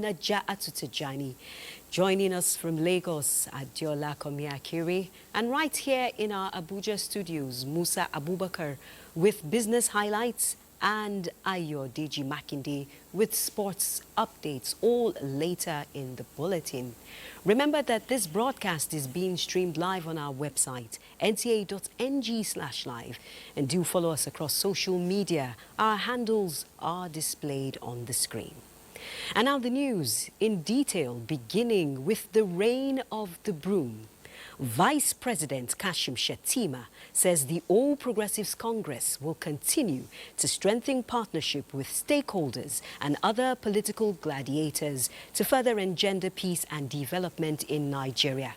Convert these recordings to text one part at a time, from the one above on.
Naja'atu Tijani. Joining us from Lagos, Adiola Komiakiri, and right here in our Abuja studios, Musa Abubakar with business highlights and Ayo Deji Makinde with sports updates, all later in the bulletin. Remember that this broadcast is being streamed live on our website, nta.ng/live, and do follow us across social media. Our handles are displayed on the screen. And now the news in detail, beginning with the reign of the broom. Vice President Kashim Shettima says the All Progressives Congress will continue to strengthen partnership with stakeholders and other political gladiators to further engender peace and development in Nigeria.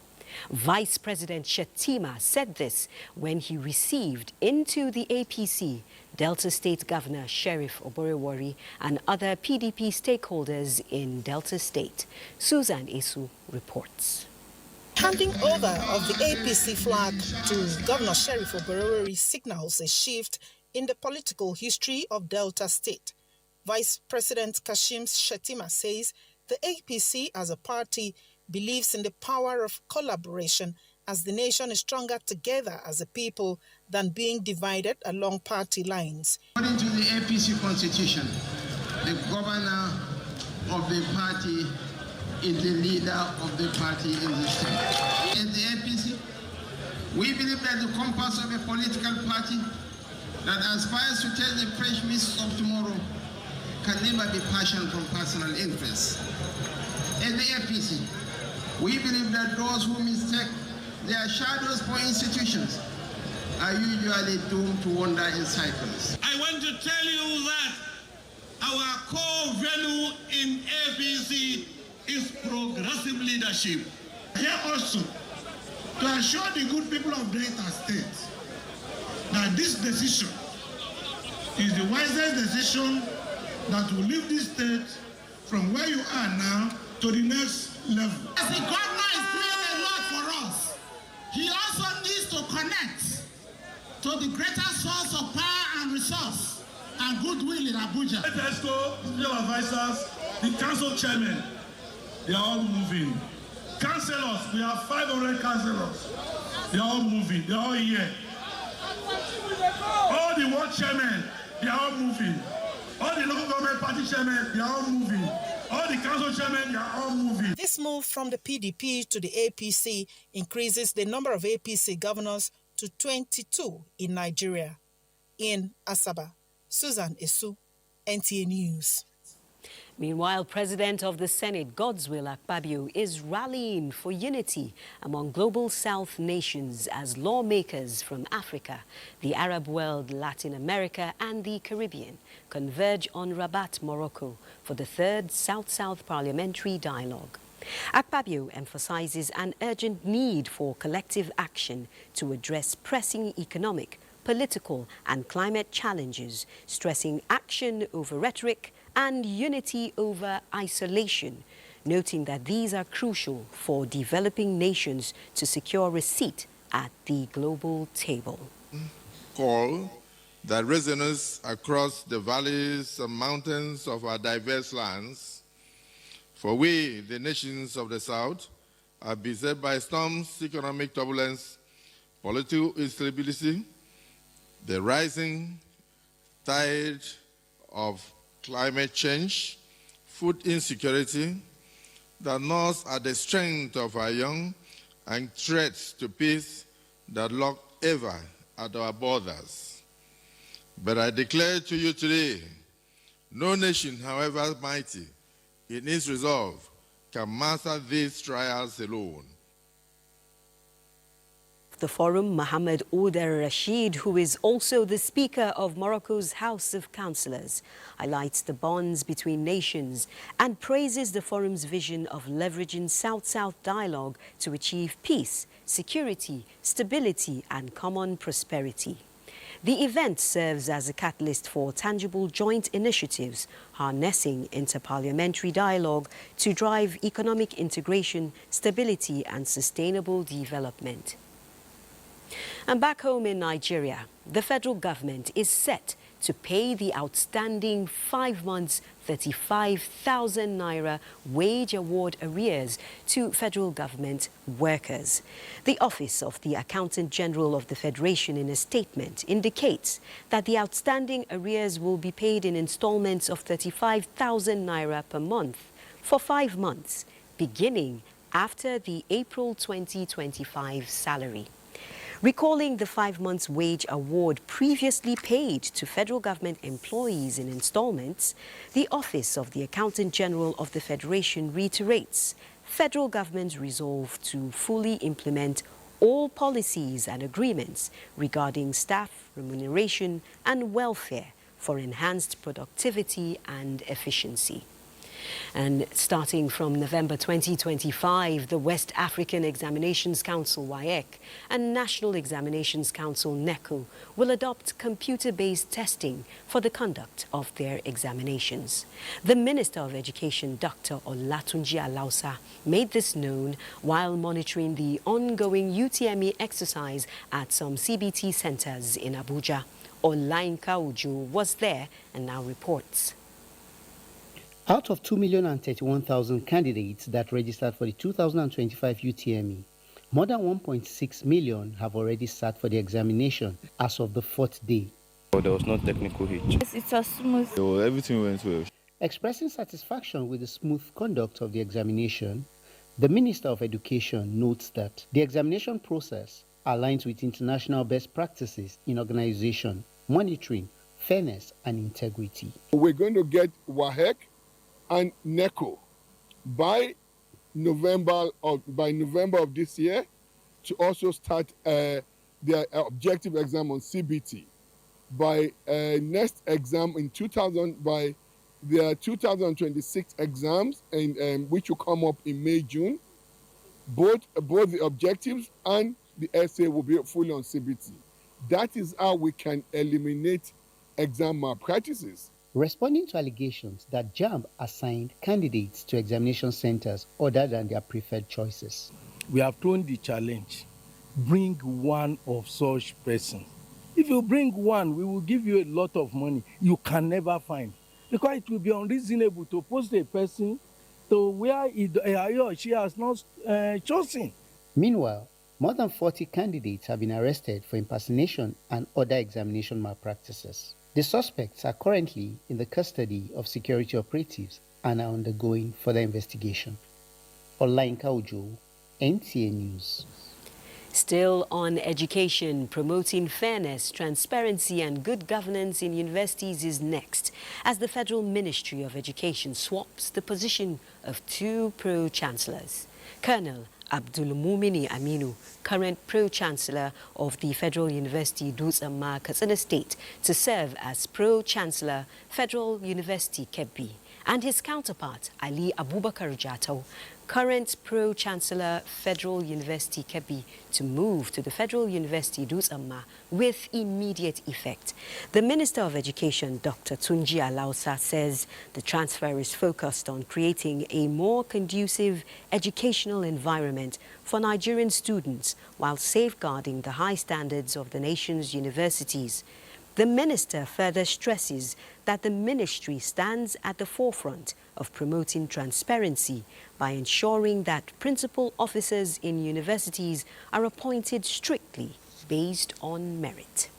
Vice President Shettima said this when he received into the APC Delta State Governor Sheriff Oborewori and other PDP stakeholders in Delta State. Susan Esu reports. Handing over of the APC flag to Governor Sheriff Oborewori signals a shift in the political history of Delta State. Vice President Kashim Shettima says the APC as a party believes in the power of collaboration as the nation is stronger together as a people than being divided along party lines. According to the APC constitution, the governor of the party is the leader of the party in the state. In the APC, we believe that the compass of a political party that aspires to take the fresh winds of tomorrow can never be passion from personal interests. In the APC, we believe that those who mistake their shadows for institutions are usually doomed to wander in cycles. I want to tell you that our core value in APC is progressive leadership. Here also, to assure the good people of Delta State that this decision is the wisest decision that will lift this state from where you are now to the next level. As the governor is doing a lot for us, he also needs to connect to the greater source of power and resource and goodwill in Abuja. ESCO, Special Advisors, the council chairman, they are all moving. Councillors, we have 500 councillors. They are all moving, they are all here. All the ward chairmen, they are all moving. All the local government party chairmen, they are all moving. All the council chairmen, they are all moving. This move from the PDP to the APC increases the number of APC governors to 22 in Nigeria. In Asaba, Susan Esu, NTA News. Meanwhile, President of the Senate, Godswill Akpabio, is rallying for unity among global South nations as lawmakers from Africa, the Arab world, Latin America and the Caribbean converge on Rabat, Morocco for the third South-South Parliamentary Dialogue. Akpabio emphasizes an urgent need for collective action to address pressing economic, political and climate challenges, stressing action over rhetoric and unity over isolation, noting that these are crucial for developing nations to secure a seat at the global table. Call that resonates across the valleys and mountains of our diverse lands, for we, the nations of the South, are beset by storms, economic turbulence, political instability, the rising tide of climate change, food insecurity, that gnaws at the strength of our young and threats to peace that lurk ever at our borders. But I declare to you today, no nation, however mighty in its resolve, can master these trials alone. The forum, Mohammed Oud Rashid, who is also the Speaker of Morocco's House of Councillors, highlights the bonds between nations and praises the forum's vision of leveraging South-South dialogue to achieve peace, security, stability and common prosperity. The event serves as a catalyst for tangible joint initiatives, harnessing interparliamentary dialogue to drive economic integration, stability and sustainable development. And back home in Nigeria, the federal government is set to pay the outstanding 5 months 35,000 naira wage award arrears to federal government workers. The Office of the Accountant General of the Federation in a statement indicates that the outstanding arrears will be paid in installments of 35,000 naira per month for 5 months, beginning after the April 2025 salary. Recalling the 5 months wage award previously paid to federal government employees in installments, the Office of the Accountant General of the Federation reiterates federal government's resolve to fully implement all policies and agreements regarding staff remuneration and welfare for enhanced productivity and efficiency. And starting from November 2025, the West African Examinations Council, WAEC, and National Examinations Council, NECO, will adopt computer-based testing for the conduct of their examinations. The Minister of Education, Dr. Olatunji Alausa, made this known while monitoring the ongoing UTME exercise at some CBT centers in Abuja. Olainka Uju was there and now reports. Out of 2,031,000 candidates that registered for the 2025 UTME, more than 1.6 million have already sat for the examination as of the 4th day. There was no technical hitch. Yes, it was smooth. Everything went well. Expressing satisfaction with the smooth conduct of the examination, the Minister of Education notes that the examination process aligns with international best practices in organization, monitoring, fairness, and integrity. We're going to get WAEC and NECO by November of this year to also start their objective exam on CBT. By next exam by their 2026 exams, and which will come up in May, June, both the objectives and the essay will be fully on CBT. That is how we can eliminate exam malpractices. Responding to allegations that JAMB assigned candidates to examination centers other than their preferred choices. We have thrown the challenge. Bring one of such person. If you bring one, we will give you a lot of money you can never find. Because it will be unreasonable to post a person to where he or she has not chosen. Meanwhile, more than 40 candidates have been arrested for impersonation and other examination malpractices. The suspects are currently in the custody of security operatives and are undergoing further investigation. Olainka Uju, NTA News. Still on education, promoting fairness, transparency and good governance in universities is next, as the Federal Ministry of Education swaps the position of 2 pro-chancellors. Colonel Abdulmumini Aminu, current Pro-Chancellor of the Federal University Dutse-Amma, Katsina State, to serve as Pro-Chancellor, Federal University Kebbi, and his counterpart, Ali Abubakar Jato, current Pro-Chancellor, Federal University Kebbi, to move to the Federal University Dutse-Amma with immediate effect. The Minister of Education, Dr. Tunji Alausa, says the transfer is focused on creating a more conducive educational environment for Nigerian students while safeguarding the high standards of the nation's universities. The minister further stresses that the ministry stands at the forefront of promoting transparency by ensuring that principal officers in universities are appointed strictly based on merit.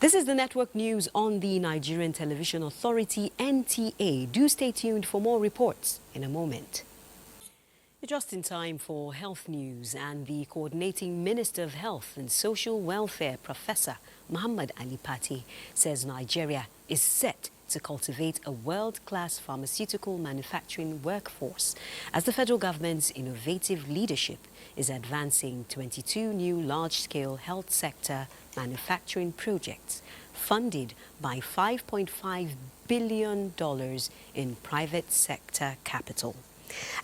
This is the network news on the Nigerian Television Authority, NTA. Do stay tuned for more reports in a moment. Just in time for health news, and the Coordinating Minister of Health and Social Welfare, Professor Muhammad Ali Pate, says Nigeria is set to cultivate a world-class pharmaceutical manufacturing workforce as the federal government's innovative leadership is advancing 22 new large-scale health sector manufacturing projects funded by $5.5 billion in private sector capital.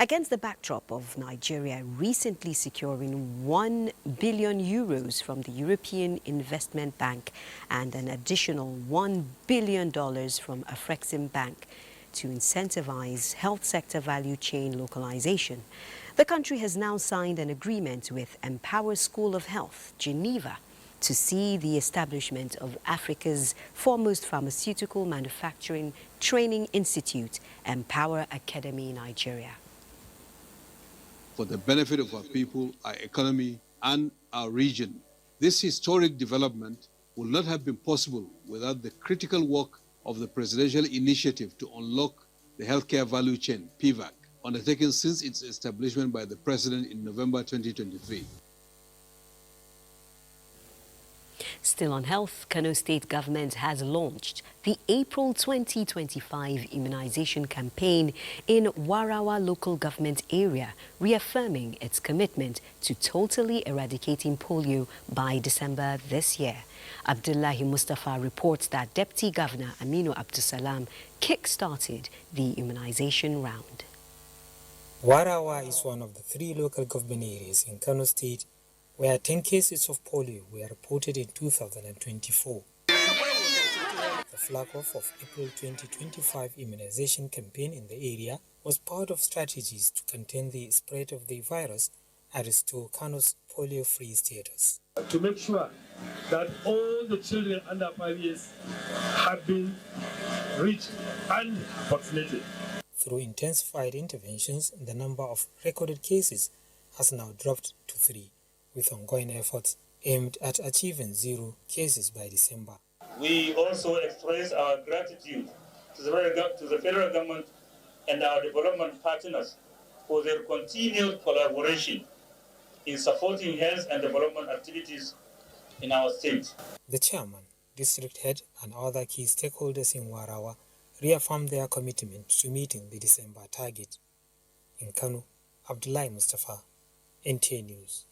Against the backdrop of Nigeria recently securing €1 billion from the European Investment Bank and an additional $1 billion from Afrexim Bank to incentivize health sector value chain localization, the country has now signed an agreement with Empower School of Health, Geneva, to see the establishment of Africa's foremost pharmaceutical manufacturing training institute and Power Academy, Nigeria. For the benefit of our people, our economy, and our region, this historic development would not have been possible without the critical work of the Presidential Initiative to Unlock the Healthcare Value Chain, PVAC, undertaken since its establishment by the President in November 2023. Still on health, Kano State Government has launched the April 2025 immunization campaign in Warawa local government area, reaffirming its commitment to totally eradicating polio by December this year. Abdullahi Mustafa reports that Deputy Governor Aminu Abdusalam kick-started the immunization round. Warawa is one of the 3 local government areas in Kano State where 10 cases of polio were reported in 2024. The flag-off of April 2025 immunization campaign in the area was part of strategies to contain the spread of the virus and restore Kano's polio-free status. To make sure that all the children under 5 years have been reached and vaccinated. Through intensified interventions, the number of recorded cases has now dropped to 3. With ongoing efforts aimed at achieving 0 cases by December. We also express our gratitude to the federal government and our development partners for their continued collaboration in supporting health and development activities in our state. The chairman, district head, and other key stakeholders in Warawa reaffirmed their commitment to meeting the December target. In Kano, Abdullahi Mustafa, NTA News.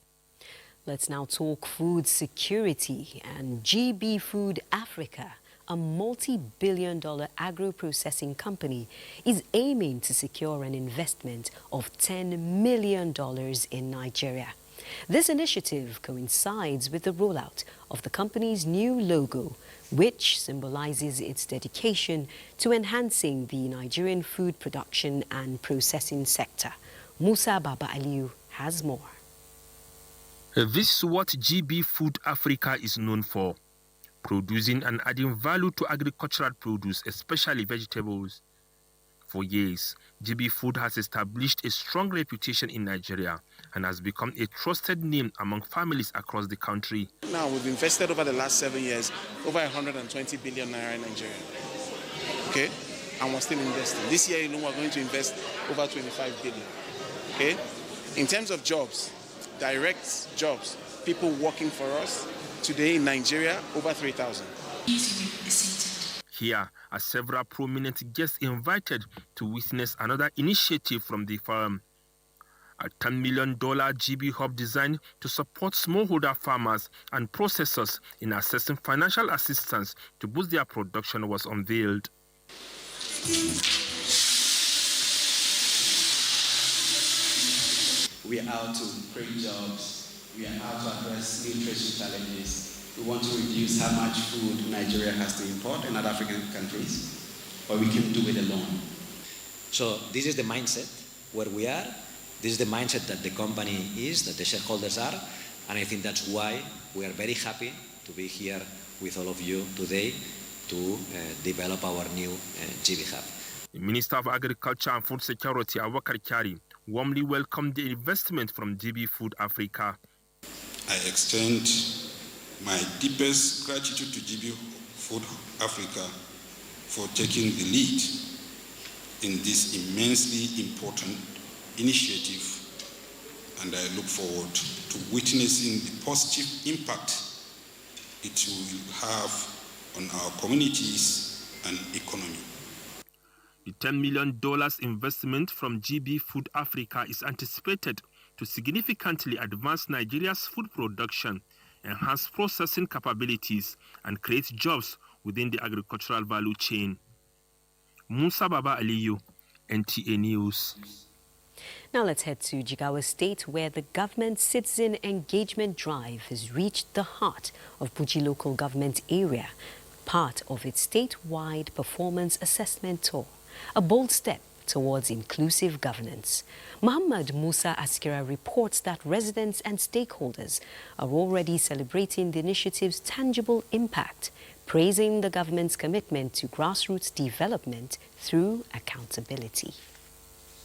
Let's now talk food security. And GB Food Africa, a multi-billion-dollar agro-processing company, is aiming to secure an investment of $10 million in Nigeria. This initiative coincides with the rollout of the company's new logo, which symbolizes its dedication to enhancing the Nigerian food production and processing sector. Musa Baba Aliyu has more. This is what GB Food Africa is known for, producing and adding value to agricultural produce, especially vegetables. For years, GB Food has established a strong reputation in Nigeria and has become a trusted name among families across the country. Now, we've invested over the last 7 years over 120 billion naira in Nigeria. Okay? And we're still investing. This year alone, we're going to invest over 25 billion. Okay? In terms of jobs, direct jobs, people working for us today in Nigeria, over 3,000. Here are several prominent guests invited to witness another initiative from the firm. A $10 million GB hub designed to support smallholder farmers and processors in accessing financial assistance to boost their production was unveiled. We are out to create jobs. We are out to address nutrition challenges. We want to reduce how much food Nigeria has to import and other African countries, but we can do it alone. So this is the mindset where we are. This is the mindset that the company is, that the shareholders are, and I think that's why we are very happy to be here with all of you today to develop our new GB Hub. The Minister of Agriculture and Food Security, Abubakar Kyari, warmly welcomed the investment from GB Food Africa. I extend my deepest gratitude to GB Food Africa for taking the lead in this immensely important initiative, and I look forward to witnessing the positive impact it will have on our communities and economy. The $10 million investment from GB Food Africa is anticipated to significantly advance Nigeria's food production, enhance processing capabilities, and create jobs within the agricultural value chain. Musa Baba Aliyu, NTA News. Now let's head to Jigawa State, where the government citizen engagement drive has reached the heart of Buji local government area, part of its statewide performance assessment tour. A bold step towards inclusive governance. Muhammad Musa Askira reports that residents and stakeholders are already celebrating the initiative's tangible impact, praising the government's commitment to grassroots development through accountability.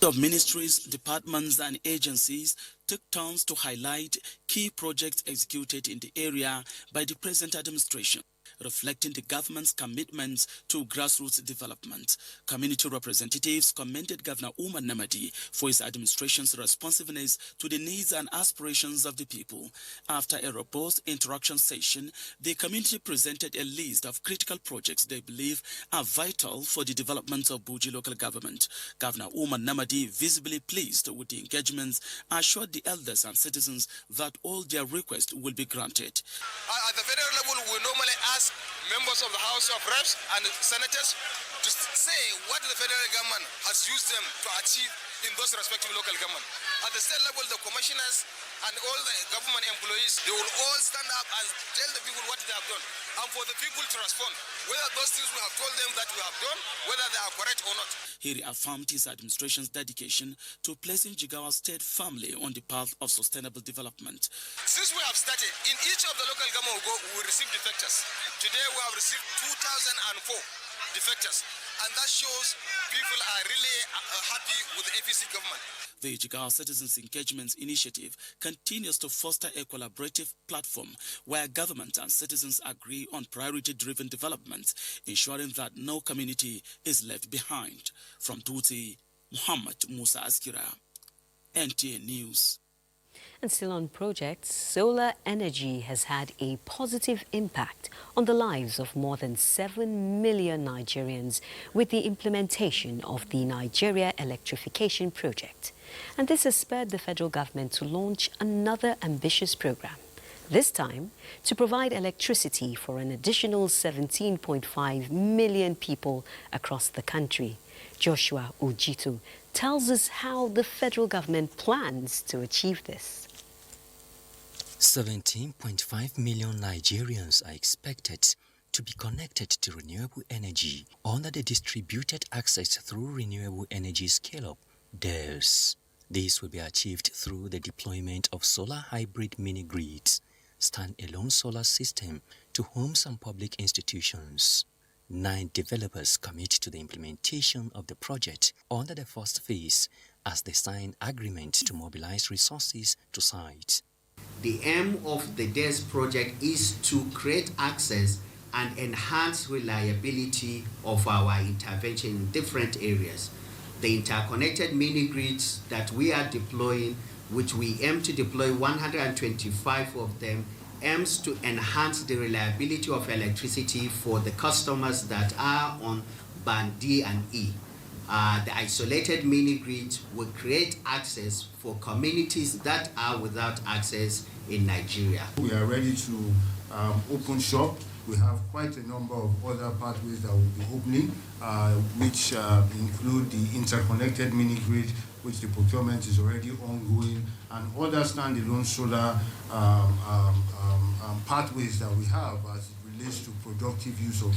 Of ministries, departments and agencies took turns to highlight key projects executed in the area by the present administration, reflecting the government's commitments to grassroots development. Community representatives commended Governor Umar Namadi for his administration's responsiveness to the needs and aspirations of the people. After a robust interaction session, the community presented a list of critical projects they believe are vital for the development of Buji local government. Governor Umar Namadi, visibly pleased with the engagements, assured the elders and citizens that all their requests will be granted. At the federal level, we normally ask members of the House of Reps and Senators to say what the federal government has used them to achieve in those respective local government. At the state level, the commissioners and all the government employees, they will all stand up and tell the people what they have done, and for the people to respond, whether those things we have told them that we have done, whether they are correct or not. He reaffirmed his administration's dedication to placing Jigawa State firmly on the path of sustainable development. Since we have started, in each of the local government we receive defectors. Today we have received 2,004 defectors, and that shows people are really happy with the APC government. The Jigawa Citizens Engagement Initiative continues to foster a collaborative platform where government and citizens agree on priority-driven development, ensuring that no community is left behind. From Tuti, Muhammad Musa Askira, NTA News. And still on projects, solar energy has had a positive impact on the lives of more than 7 million Nigerians with the implementation of the Nigeria Electrification Project. And this has spurred the federal government to launch another ambitious program, this time to provide electricity for an additional 17.5 million people across the country. Joshua Ujitu tells us how the federal government plans to achieve this. 17.5 million Nigerians are expected to be connected to renewable energy under the Distributed Access Through Renewable Energy Scale-Up (DARES). This will be achieved through the deployment of solar hybrid mini-grids, stand-alone solar system to homes and public institutions. 9 developers commit to the implementation of the project under the first phase as they sign agreement to mobilize resources to sites. The aim of the DARES project is to create access and enhance reliability of our intervention in different areas. The interconnected mini-grids that we are deploying, which we aim to deploy 125 of them, aims to enhance the reliability of electricity for the customers that are on band D and E. The isolated mini-grids will create access for communities that are without access in Nigeria. We are ready to open shop. We have quite a number of other pathways that will be opening, which include the interconnected mini-grid, which the procurement is already ongoing, and other standalone solar pathways that we have as it relates to productive use of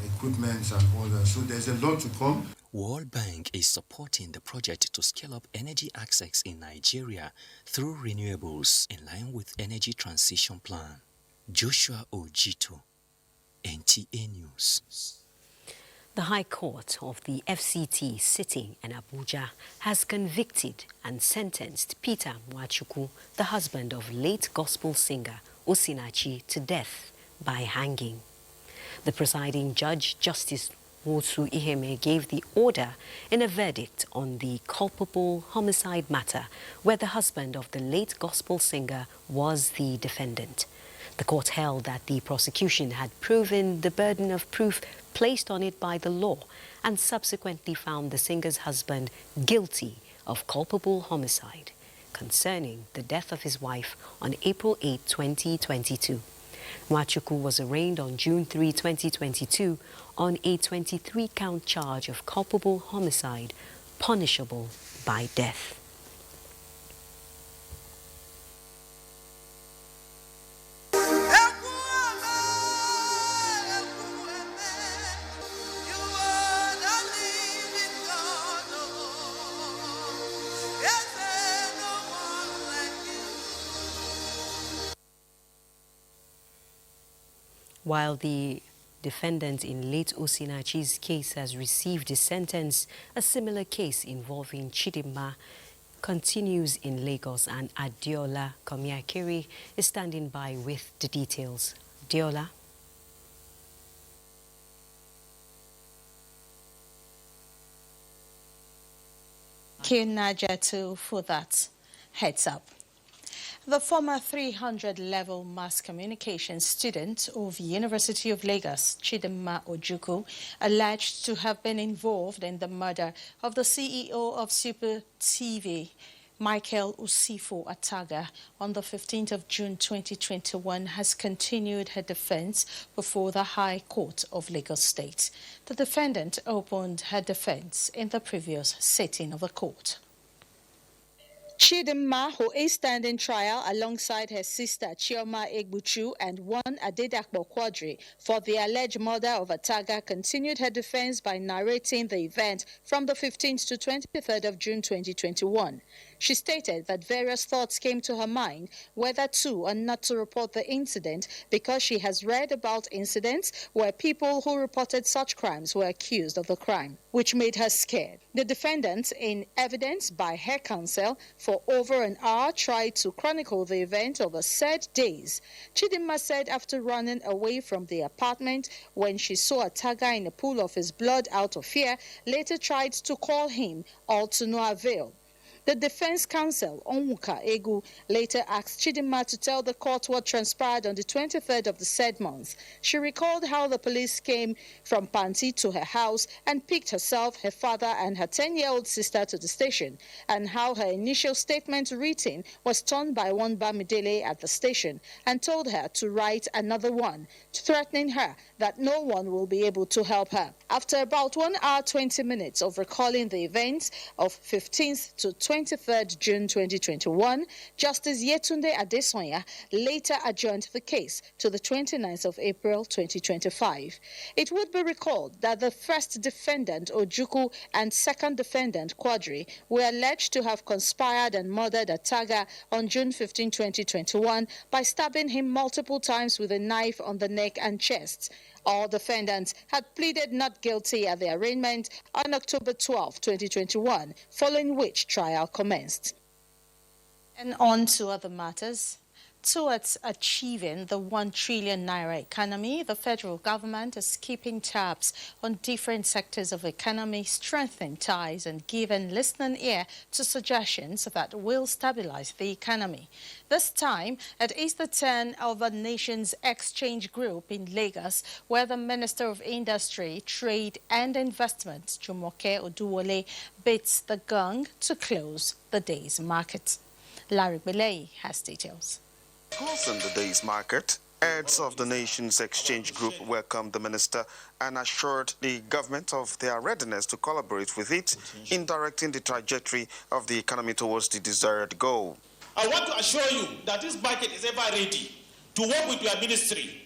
equipment and others. So there's a lot to come. World Bank is supporting the project to scale up energy access in Nigeria through renewables in line with Energy Transition Plan. Joshua Ojito, NTA News. The High Court of the FCT sitting in Abuja has convicted and sentenced Peter Nwachukwu, the husband of late gospel singer Osinachi, to death by hanging. The presiding judge, Justice Wosu Iheme, gave the order in a verdict on the culpable homicide matter where the husband of the late gospel singer was the defendant. The court held that the prosecution had proven the burden of proof placed on it by the law and subsequently found the singer's husband guilty of culpable homicide concerning the death of his wife on April 8, 2022. Nwachukwu was arraigned on June 3, 2022 on a 23-count charge of culpable homicide punishable by death. While the defendant in late Osinachi's case has received a sentence, a similar case involving Chidinma continues in Lagos, and Adiola Komiakiri is standing by with the details. Diola. Thank you, Najatu, for that heads up. The former 300-level mass communication student of University of Lagos, Chidinma Ojukwu, alleged to have been involved in the murder of the CEO of Super TV, Michael Usifo Ataga, on the 15th of June 2021, has continued her defense before the High Court of Lagos State. The defendant opened her defense in the previous sitting of the court. Chidinma, who is standing trial alongside her sister Chioma Egbuchu and one Adedakpo Quadri for the alleged murder of Ataga, continued her defense by narrating the event from the 15th to 23rd of June 2021. She stated that various thoughts came to her mind whether to or not to report the incident because she has read about incidents where people who reported such crimes were accused of the crime, which made her scared. The defendant, in evidence by her counsel, for over an hour tried to chronicle the event over said days. Chidinma said after running away from the apartment when she saw Ataga in a pool of his blood out of fear, later tried to call him, all to no avail. The defense counsel, Onwuka Egu, later asked Chidinma to tell the court what transpired on the 23rd of the said month. She recalled how the police came from Panti to her house and picked herself, her father, and her 10-year-old sister to the station, and how her initial statement written was torn by one Bamidele at the station and told her to write another one, threatening her that no one will be able to help her. After about 1 hour 20 minutes of recalling the events of 15th to 23rd June 2021, Justice Yetunde Adesonya later adjourned the case to the 29th of April 2025. It would be recalled that the first defendant, Ojukwu, and second defendant, Quadri, were alleged to have conspired and murdered Ataga on June 15, 2021 by stabbing him multiple times with a knife on the neck and chest. All defendants had pleaded not guilty at the arraignment on October 12, 2021, following which trial commenced. And on to other matters. Towards achieving the 1 trillion naira economy, the federal government is keeping tabs on different sectors of the economy, strengthening ties and giving listening ear to suggestions that will stabilize the economy. This time, it is the turn of the nation's exchange group in Lagos, where the Minister of Industry, Trade and Investment, Jumoke Oduwole, beats the gong to close the day's market. Larry Belay has details. Closing the day's market, heads of the nation's exchange group welcomed the minister and assured the government of their readiness to collaborate with it in directing the trajectory of the economy towards the desired goal. I want to assure you that this market is ever ready to work with your ministry,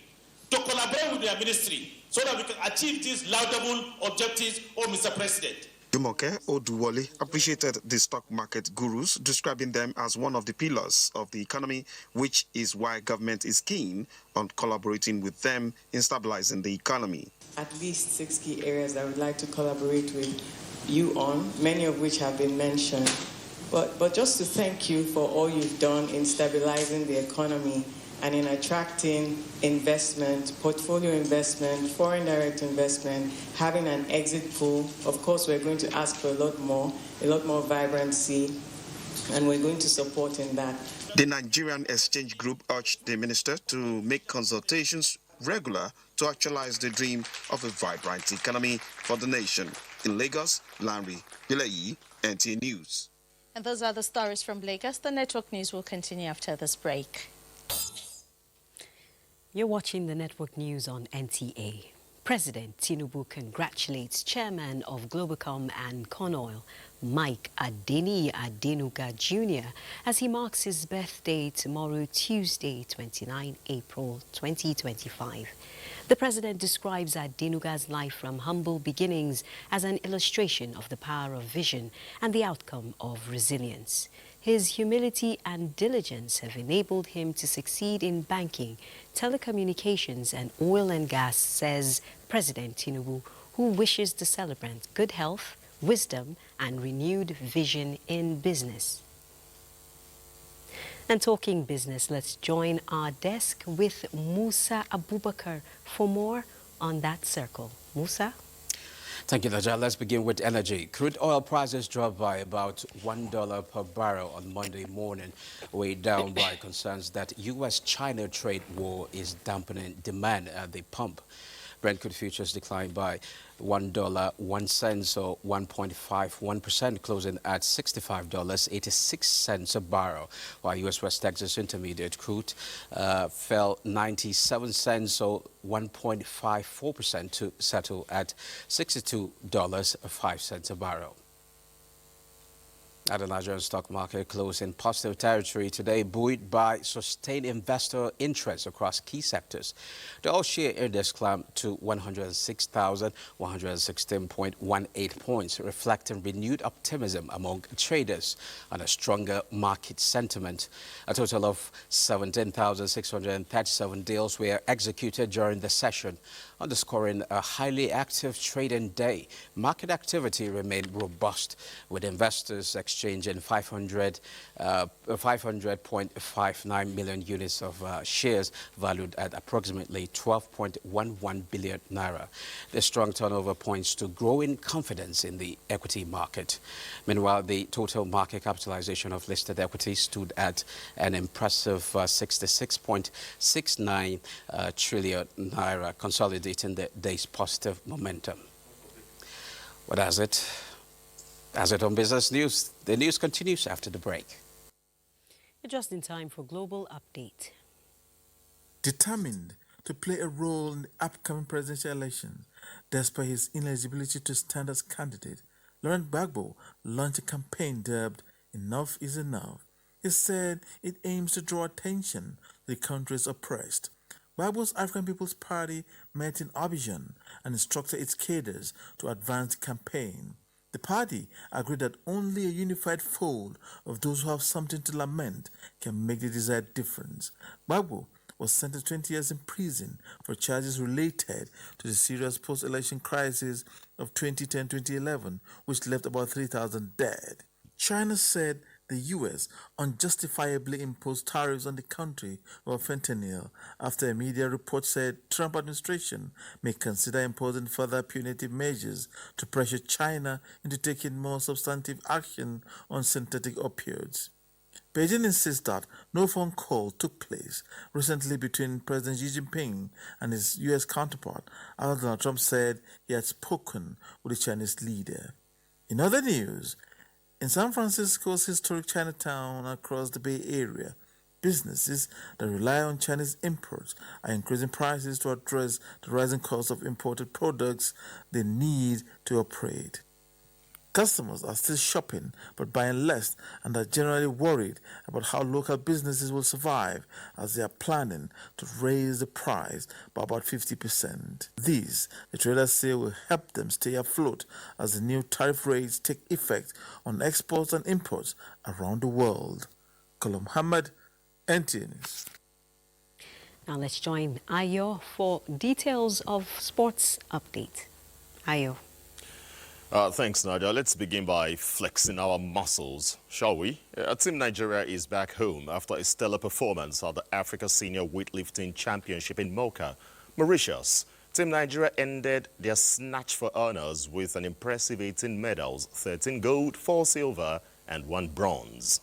to collaborate with your ministry, so that we can achieve these laudable objectives, Mr. President. Jumoke Oduwole appreciated the stock market gurus, describing them as one of the pillars of the economy, which is why government is keen on collaborating with them in stabilizing the economy. At least 6 key areas that I would like to collaborate with you on, many of which have been mentioned. But just to thank you for all you've done in stabilizing the economy and in attracting investment, portfolio investment, foreign direct investment, having an exit pool. Of course, we're going to ask for a lot more vibrancy, and we're going to support in that. The Nigerian Exchange Group urged the minister to make consultations regular to actualize the dream of a vibrant economy for the nation. In Lagos, Larry Belay, NTA News. And those are the stories from Lagos. The network news will continue after this break. You're watching the network news on NTA. President Tinubu congratulates chairman of Globalcom and Kano Mike Adeni Adenuga Jr. as he marks his birthday tomorrow, Tuesday, 29 April 2025. The president describes Adenuga's life from humble beginnings as an illustration of the power of vision and the outcome of resilience. His humility and diligence have enabled him to succeed in banking, telecommunications and oil and gas, says President Tinubu, who wishes the celebrant good health, wisdom and renewed vision in business. And talking business, let's join our desk with Musa Abubakar for more on that circle. Musa? Thank you, Naja. Let's begin with energy. Crude oil prices dropped by about $1 per barrel on Monday morning, weighed down by concerns that U.S.-China trade war is dampening demand at the pump. Brent crude futures declined by $1.01 or 1.51%, closing at $65.86 a barrel, while U.S. West Texas Intermediate crude fell 97 cents or 1.54% to settle at $62.05 a barrel. At the Nigerian stock market closed in positive territory today, buoyed by sustained investor interest across key sectors. The all-share index climbed to 106,116.18 points, reflecting renewed optimism among traders and a stronger market sentiment. A total of 17,637 deals were executed during the session, underscoring a highly active trading day. Market activity remained robust, with investors exchanging 500.59 million units of shares valued at approximately 12.11 billion naira. The strong turnover points to growing confidence in the equity market. Meanwhile, the total market capitalization of listed equities stood at an impressive 66.69 trillion naira, consolidating the day's positive momentum. What has it? As it on Business News, the news continues after the break. Just in time for Global Update. Determined to play a role in the upcoming presidential election, despite his ineligibility to stand as candidate, Laurent Gbagbo launched a campaign dubbed Enough is Enough. He said it aims to draw attention to the country's oppressed. Gbagbo's African People's Party met in Abuja and instructed its cadres to advance the campaign. The party agreed that only a unified fold of those who have something to lament can make the desired difference. Gbagbo was sentenced to 20 years in prison for charges related to the serious post-election crisis of 2010-2011, which left about 3,000 dead. China said the U.S. unjustifiably imposed tariffs on the country over fentanyl after a media report said Trump administration may consider imposing further punitive measures to pressure China into taking more substantive action on synthetic opioids. Beijing insists that no phone call took place recently between President Xi Jinping and his U.S. counterpart, after Donald Trump said he had spoken with the Chinese leader. In other news, in San Francisco's historic Chinatown across the Bay Area, businesses that rely on Chinese imports are increasing prices to address the rising cost of imported products they need to operate. Customers are still shopping but buying less and are generally worried about how local businesses will survive as they are planning to raise the price by about 50%. These, the traders say, will help them stay afloat as the new tariff rates take effect on exports and imports around the world. Kolo Muhammad, NTA News. Now let's join Ayo for details of sports update. Ayo. Thanks, Nadia. Let's begin by flexing our muscles, shall we? Team Nigeria is back home after a stellar performance at the Africa Senior Weightlifting Championship in Mocha, Mauritius. Team Nigeria ended their snatch for honors with an impressive 18 medals, 13 gold, 4 silver, and 1 bronze.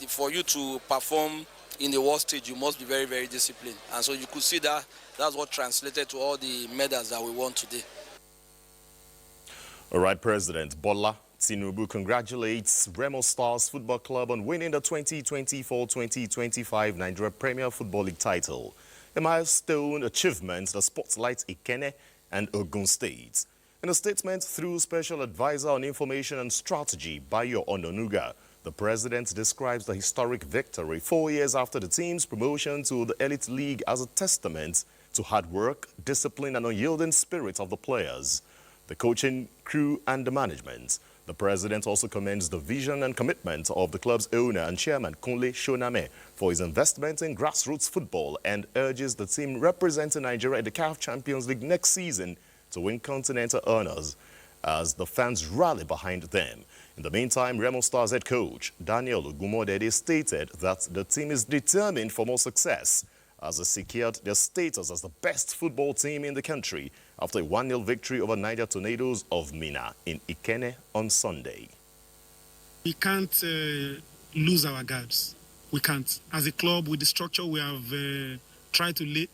For you to perform in the world stage, you must be very, very disciplined. And so you could see that that's what translated to all the medals that we won today. All right, President Bola Tinubu congratulates Remo Stars Football Club on winning the 2024-2025 Nigeria Premier Football League title, a milestone achievement that spotlights Ikenne and Ogun States. In a statement through Special Advisor on Information and Strategy, Bayo Ononuga, the president describes the historic victory 4 years after the team's promotion to the Elite League as a testament to hard work, discipline and unyielding spirit of the players, the coaching crew and the management. The president also commends the vision and commitment of the club's owner and chairman, Kunle Shoname, for his investment in grassroots football and urges the team representing Nigeria in the CAF Champions League next season to win continental honors as the fans rally behind them. In the meantime, Remo Stars head coach Daniel Ogumodede stated that the team is determined for more success as they secured their status as the best football team in the country after a 1-0 victory over Niger Tornadoes of Minna in Ikenne on Sunday. We can't lose our guards. We can't. As a club, with the structure we have tried to lay,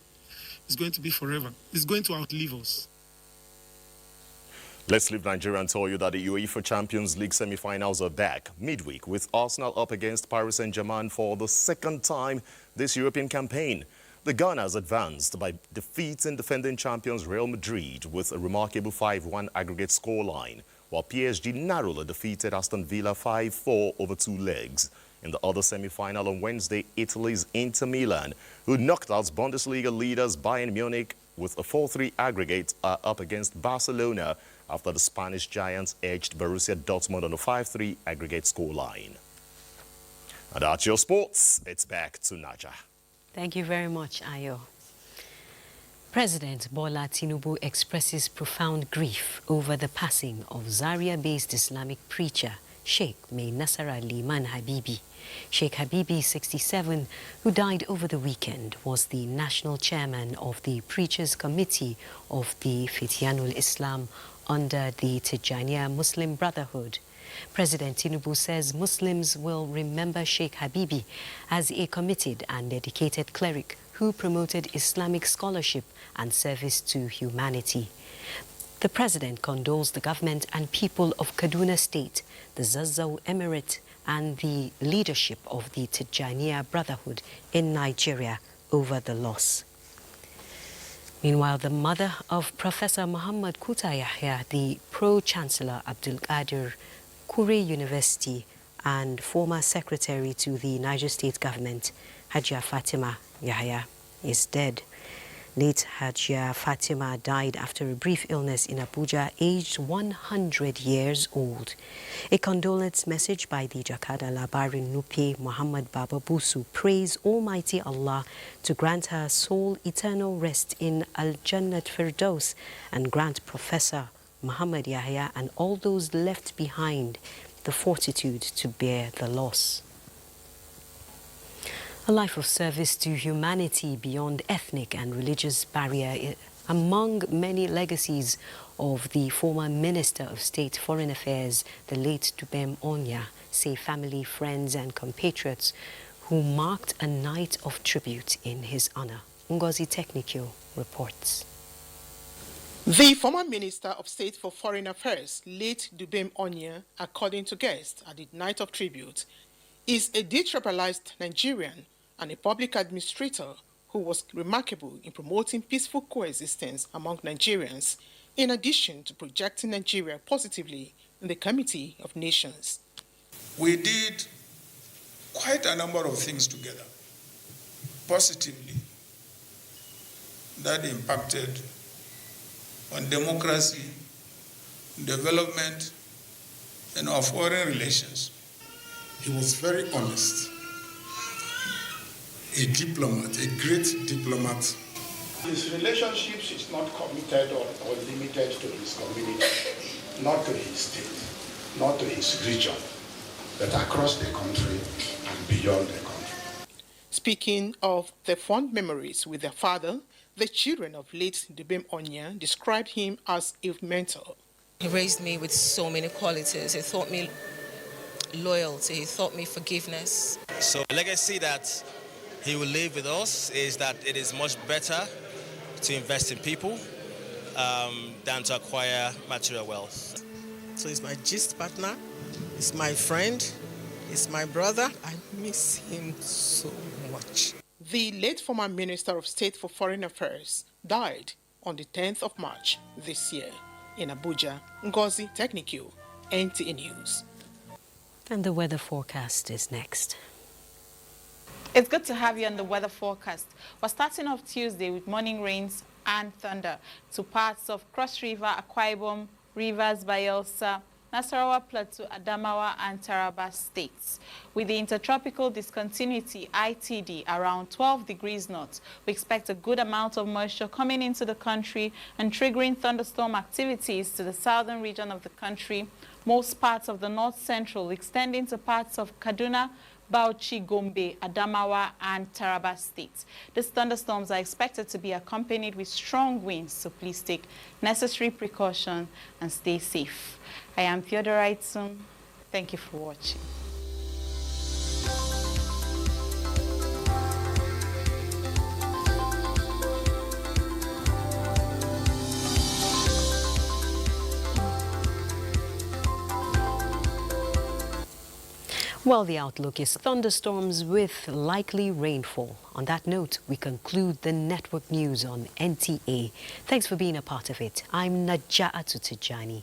it's going to be forever. It's going to outlive us. Let's leave Nigeria and tell you that the UEFA Champions League semi-finals are back midweek with Arsenal up against Paris Saint-Germain for the second time this European campaign. The Gunners advanced by defeating defending champions Real Madrid with a remarkable 5-1 aggregate scoreline, while PSG narrowly defeated Aston Villa 5-4 over 2 legs. In the other semi-final on Wednesday, Italy's Inter Milan, who knocked out Bundesliga leaders Bayern Munich with a 4-3 aggregate, are up against Barcelona after the Spanish giants edged Borussia Dortmund on a 5-3 aggregate scoreline. And that's your sports. It's back to Naja. Thank you very much, Ayo. President Bola Tinubu expresses profound grief over the passing of Zaria-based Islamic preacher Sheikh May Nasara Liman Habibi. Sheikh Habibi, 67, who died over the weekend, was the national chairman of the Preachers Committee of the Fityanul Islam under the Tijaniya Muslim Brotherhood. President Tinubu says Muslims will remember Sheikh Habibi as a committed and dedicated cleric who promoted Islamic scholarship and service to humanity. The president condoles the government and people of Kaduna State, the Zazzau Emirate, and the leadership of the Tijaniya Brotherhood in Nigeria over the loss. Meanwhile, the mother of Professor Muhammad Kuta Yahya, the Pro-Chancellor Abdul Qadir Kure University and former secretary to the Niger State government, Hajia Fatima Yahya, is dead. Late Hajia Fatima died after a brief illness in Abuja, aged 100 years old. A condolence message by the Jakada Labarin Nupe Muhammad Baba Busu praised Almighty Allah to grant her soul eternal rest in Al-Jannat Firdaus and grant Professor Muhammad Yahya and all those left behind the fortitude to bear the loss. A life of service to humanity beyond ethnic and religious barrier, among many legacies of the former Minister of State Foreign Affairs, the late Dubem Onya, say family, friends and compatriots who marked a night of tribute in his honor. Ngozi Teknikyo reports. The former Minister of State for Foreign Affairs, late Dubem Onya, according to guests at the night of tribute, is a detribalized Nigerian and a public administrator who was remarkable in promoting peaceful coexistence among Nigerians, in addition to projecting Nigeria positively in the Committee of Nations. We did quite a number of things together, positively, that impacted on democracy, development, and our foreign relations. He was very honest, a diplomat, a great diplomat. His relationships is not committed or limited to his community, not to his state, not to his region, but across the country and beyond the country. Speaking of the fond memories with their father, the children of late Dubem Onya described him as a mentor. He raised me with so many qualities. He taught me loyalty. He taught me forgiveness. So the legacy that he will leave with us is that it is much better to invest in people than to acquire material wealth. So he's my gist partner. He's my friend. He's my brother. I miss him so much. The late former Minister of State for Foreign Affairs died on the 10th of March this year. In Abuja, Ngozi Technical, NTA News. And the weather forecast is next. It's good to have you on the weather forecast. We're starting off Tuesday with morning rains and thunder to parts of Cross River, Akwa Ibom, Rivers, Bayelsa, Nasarawa Plateau, Adamawa, and Taraba states. With the intertropical discontinuity ITD around 12 degrees north, we expect a good amount of moisture coming into the country and triggering thunderstorm activities to the southern region of the country, most parts of the north central extending to parts of Kaduna, Bauchi, Gombe, Adamawa, and Taraba states. These thunderstorms are expected to be accompanied with strong winds, so please take necessary precaution and stay safe. I am Theodora Itzum. Thank you for watching. Well, the outlook is thunderstorms with likely rainfall. On that note, we conclude the network news on NTA. Thanks for being a part of it. I'm Naja'atu Tijani.